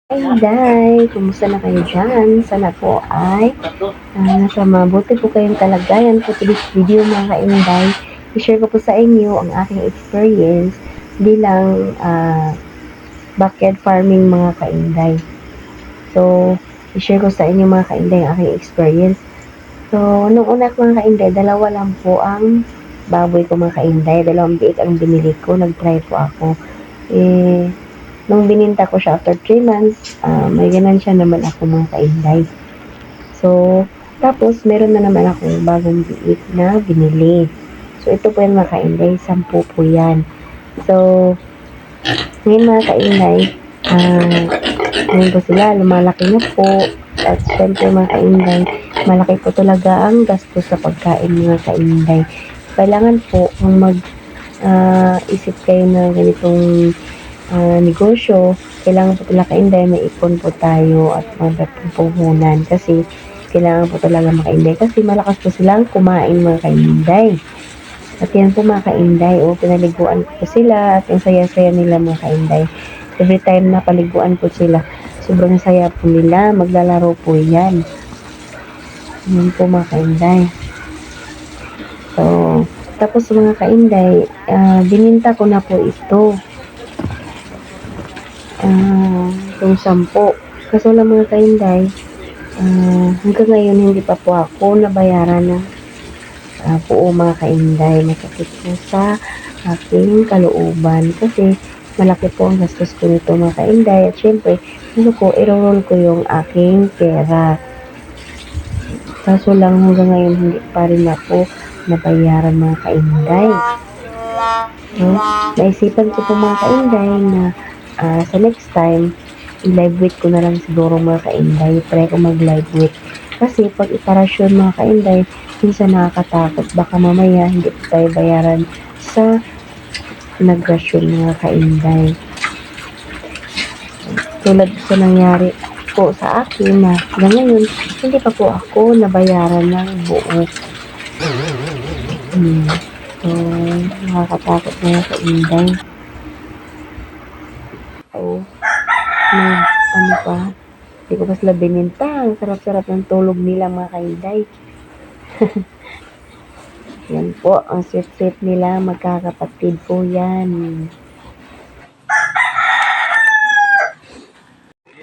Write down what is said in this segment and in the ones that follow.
Day, kumusta na kayo dyan? Sana po ay nasa mabuti po kayong kalagayan po today's video mga kainday. I-share ko po sa inyo ang aking experience bilang backyard farming mga kainday. So, i-share ko sa inyo mga kainday ang aking experience. So, nung una mga kainday, dalawa lang po ang baboy ko mga kainday. Dalawang biik ang binili ko. Nag-try po ako. Nung bininta ko siya after 3 months, may ganansya naman ako mga kainday. So, tapos meron na naman ako bagong biik na binili. So, ito po yung mga kainday, 10 po yan. So, ngayon mga kainday, ngayon po sila, lumalaki na po. At syempre mga kainday, malaki po talaga ang gastos sa pagkain mga kainday. Kailangan po kung isip kayo na ganitong negosyo, kailangan po talaga kainday, may ipon po tayo at magpupuhunan kasi kailangan po talaga makainday kasi malakas po silang kumain mga kainday. At yan po mga kainday, pinaliguan po sila at yung saya-saya nila mga kainday. Every time na paliguan po sila, sobrang saya po nila, maglalaro po yan. Yan po mga kainday. So, tapos mga kainday, bininta ko na po ito. Yung 10. Kaso lang mga kainday, hanggang ngayon hindi pa po ako nabayaran ng buo mga kainday. Masakit po sa aking kalooban kasi malaki po ang gastos ko nito mga kainday. At syempre, i-roll ko yung aking pera. Kaso lang hanggang ngayon hindi pa rin ako nabayaran mga kainday. Naisipan ko po mga kainday na sa next time, i-live weight ko na lang siguro mga kainday. Try ko mag-live weight. Kasi pag iparasyon mga kainday, minsan nakakatakot. Baka mamaya hindi ko tayo bayaran sa nagrasyon mga kainday. Tulad sa nangyari po sa akin na ngayon, hindi pa po ako nabayaran ng buo. So, nakakatakot mga kainday. So, ano pa, hindi ko pa sila bininta. Ang sarap-sarap ng tulog nila mga kainday. Yan po, ang sweet-sweet nila, magkakapatid po yan.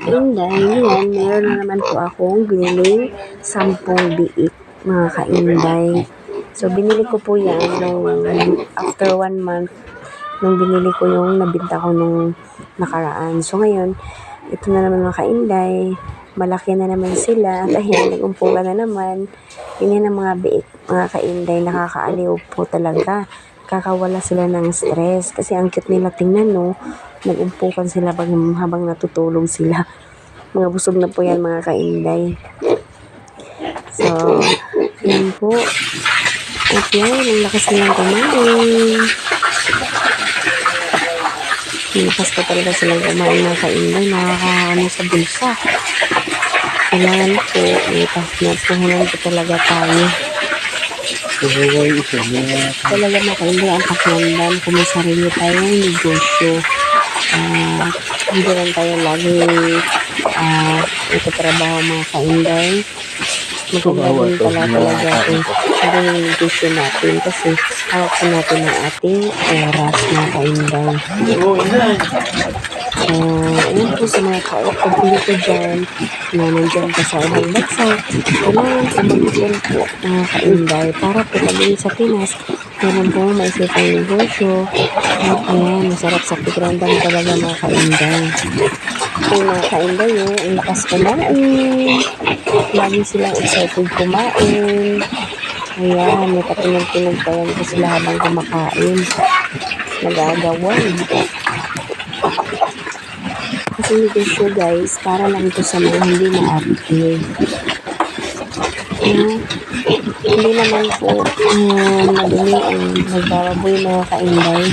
Kainday, yan, meron na naman po akong binili 10 biik mga kainday. So, binili ko po yan nung after 1 month, nung binili ko yung nabinta ko nung nakaraan. So, ngayon, ito na naman mga kainday, malaki na naman sila, at ayan, nag-umpulan na naman. Ganyan ang mga biik, mga kainday, nakakaaliw po talaga. Kakawala sila ng stress, kasi ang cute nila tingnan, no? Nag-umpukan sila habang natutulog sila. Mga busog na po yan mga kainday. So, yan po. At yan, ang lakas nilang kumain. Lakas pa talaga silang kumain mga kainday. Nakakaano sa bulsa. Kailangan po, napuhunan po talaga tayo. Talaga mga kainday, ang pakiramdam kung may sarili tayong negosyo. Hindi lang tayo lagi itatrabaho mga kainday. Maganda din talaga kung ano yung negosyo natin kasi hawak po natin ang ating oras mga kainday. So, ayun po sa mga kapatid ko dyan na nandyan pa sa ibang bansa, kailangan po mag-ipon po mga kainday para po kami sa Pinas meron po maisipang negosyo at ayan, masarap sa pikrandang talaga mga kainday. Kung mga kainday ang lakas kumain, lagi silang excited kumain. Ayan, may patinog-tinog pa yan po sila habang kumakain. Nag-aagawan. Kasi negosyo guys, para lang ito sa mga hindi maarte. Hindi naman po madumi ang magbababoy mga kainday.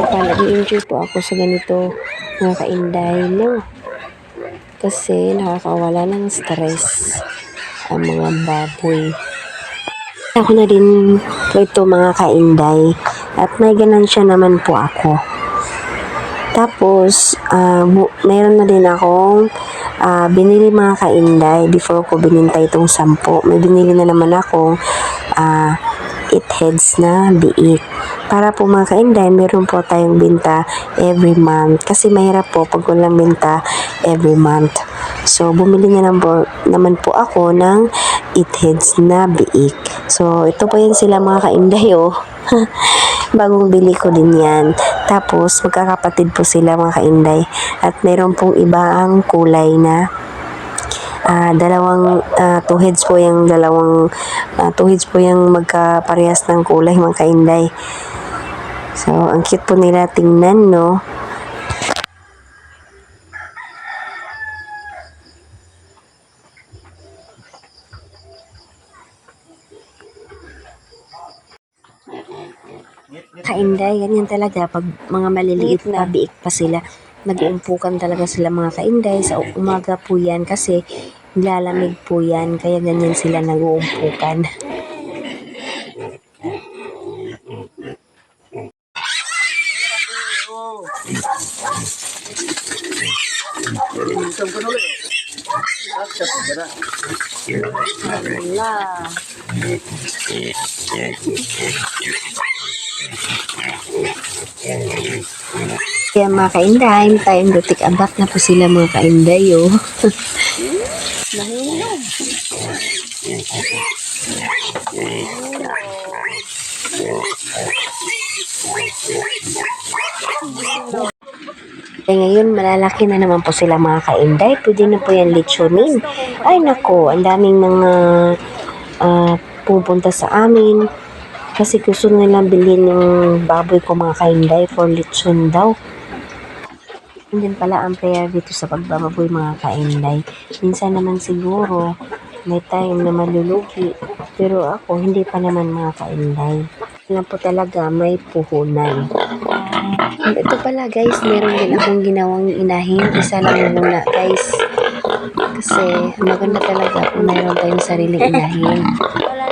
Nag-i-enjoy po ako sa ganito mga kainday, no? Kasi nakakawala ng stress ang mga baboy. Ako na din po ito mga kainday at may ganansya naman po ako. Tapos, meron na din akong binili mga kainday before ko binintay itong 10. May binili na naman akong 8 heads na biik. Para po mga kainday, meron po tayong binta every month. Kasi mahirap po pag walang binta every month. So, bumili na naman po ako ng 8 heads na biik. So, ito po yan sila mga kainday, oh. Bagong bili ko din yan. Tapos, magkakapatid po sila mga kainday. At meron pong iba ang kulay na dalawang 2 heads po yung magkaparehas ng kulay mga kainday. So, ang cute po nila tingnan, no? Kainday, ganyan talaga pag mga maliliit na biik pa sila. Nag-uumpukan talaga sila mga kainday. Sa umaga po yan kasi nilalamig po yan. Kaya ganyan sila nag-uumpukan. Kaya mga kainday, time to take a bath na po sila mga kainday, oh. Ngayon, malalaki na naman po sila mga kainday. Pwede na po yan lechonin. Ay nako, ang daming mga pupunta sa amin. Kasi gusto nilang bilhin ng baboy ko mga kainday for lechon daw. Hindi pala ang prayer dito sa pagbababoy mga kainday. Minsan naman siguro may time na malulugi. Pero ako, hindi pa naman mga kainday. Lang po talaga may puhunan. Ito pala guys, meron din akong ginawang inahin. Isa lang muna guys. Kasi maganda talaga kung mayroon tayong sariling inahin.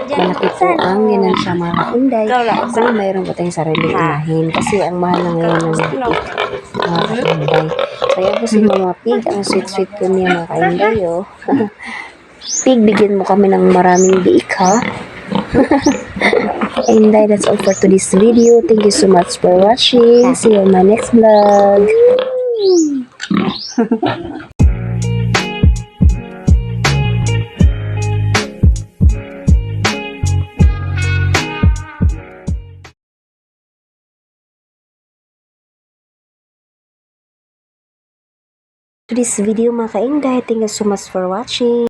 Malaki po ang ginansya mga kainday kung mayroon po tayong sariling inahin. Kasi ang mahal na ngayon ng biik mga kainday. Kaya po si Mama Pig, ang sweet-sweet po niya mga kainday, oh. Pig, bigyan mo kami ng maraming biik, ha? And that's all for today's video. Thank you so much for watching. See you on my next vlog. Today's video mga kainday. Thank you so much for watching.